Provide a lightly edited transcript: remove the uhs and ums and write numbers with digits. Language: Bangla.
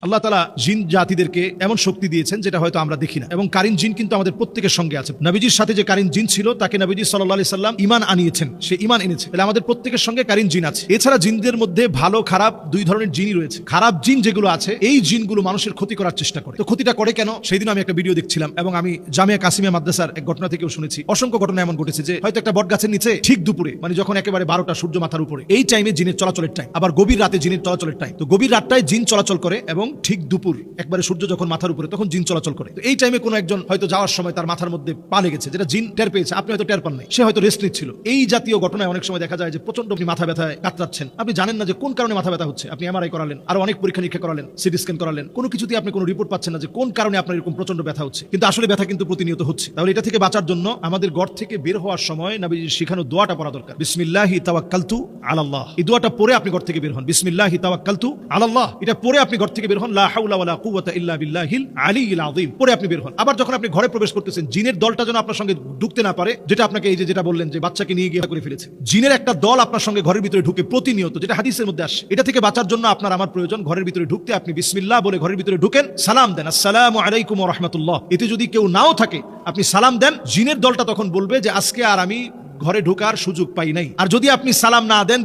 আল্লাহ তাআলা জিন জাতিদেরকে এমন শক্তি দিয়েছেন যেটা হয়তো আমরা দেখি না, এবং কারিন জিন কিন্তু আমাদের প্রত্যেকের সঙ্গে আছে। নবীজির সাথে যে কারিন জিন ছিল তাকে নবীজি সাল্লাল্লাহু আলাইহি সাল্লাম ঈমান আনিয়েছেন, সে ঈমান এনেছে। তাহলে আমাদের প্রত্যেকের সঙ্গে কারিন জিন আছে। এছাড়া জিনদের মধ্যে ভালো খারাপ দুই ধরনের জিনই রয়েছে। খারাপ জিন যেগুলো আছে, এই জিনগুলো মানুষের ক্ষতি করার চেষ্টা করে। তো ক্ষতিটা করে কেন? সেদিন আমি একটা ভিডিও দেখছিলাম এবং আমি জামিয়া কাসিমিয়া মাদ্রাসার এক ঘটনা থেকেও শুনেছি। অসংখ্য ঘটনা এমন ঘটেছে যে হয়তো একটা বট গাছের নিচে ঠিক দুপুরে, মানে যখন একেবারে 12টা সূর্য মাথার উপরে, এই টাইমে জিনের চলাচলের টাইম, আবার গভীর রাতে জিনের চলাচলের টাইম। তো গভীর রাতটায় জিন চলাচল করে এবং ঠিক দুপুর একবারে সূর্য যখন মাথার উপরে তখন জিন চলাচল করে। তো এই টাইমে কোনো একজন হয়তো যাওয়ার সময় তার মাথার মধ্যে পা লেগেছে, যেটা জিন টের পেয়েছে, আপনি হয়তো টের পান নাই, সে হয়তো রেস্ট নিচ্ছিল। এই জাতীয় ঘটনায় অনেক সময় দেখা যায় যে প্রচন্ড আপনি মাথা ব্যথায় কাতরাচ্ছেন, আপনি জানেন না যে কোন কারণে মাথা ব্যথা হচ্ছে। আপনি এমআরআই করালেন, আরো অনেক পরীক্ষা নিরীক্ষা করালেন, সিটি স্ক্যান করালেন, কোনো কিছুতেই আপনি কোনো রিপোর্ট পাচ্ছেন না যে কোন কারণে আপনার এরকম প্রচন্ড ব্যথা হচ্ছে, কিন্তু আসলে ব্যথা কিন্তু প্রতিনিয়ত হচ্ছে। তাহলে এটা থেকে বাঁচার জন্য আমাদের ঘর থেকে বের হওয়ার সময় নবীজির শিখানো দোয়াটা পড়া দরকার। বিসমিল্লাহি তাওয়াক্কালতু আলাল্লাহ। এই দোয়াটা পড়ে আপনি ঘর থেকে বের হন। বিসমিল্লাহি তাওয়াক্কালতু আলাল্লাহ, এটা পড়ে আপনি ঘর থেকে বের হন। লা হাওলা ওয়ালা কুওয়াতা ইল্লা বিল্লাহিল আলিয়্যিল আযীম পড়ে আপনি বের হন। আবার যখন আপনি ঘরে প্রবেশ করতেছেন, জিনের দলটা যেন আপনার সঙ্গে ঢুকতে না পারে, যেটা আপনাকে এই যে যেটা বললেন যে বাচ্চাকে নিয়ে গিয়ে করে ফেলেছে, জিনের একটা দল আপনার সঙ্গে ঘরের ভিতরে ঢুকে প্রতিনিয়ত, যেটা হাদিসের মধ্যে আসে। এটা থেকে বাঁচার জন্য আপনার আমার প্রয়োজন ঘরের ভিতরে ঢুকতে আপনি বিসমিল্লাহ বলে ঘরের ভিতরে ঢুকেন, সালাম দেন, আসসালামু আলাইকুম ওয়া রাহমাতুল্লাহ। এতে যদি কেউ নাও থাকে আপনি সালাম দেন, জিনের দলটা তখন বলবে যে আজকে আর আমি ঘরে ঢোকার সুযোগ পাই নাই। আর যদি আপনি সালাম না দেন,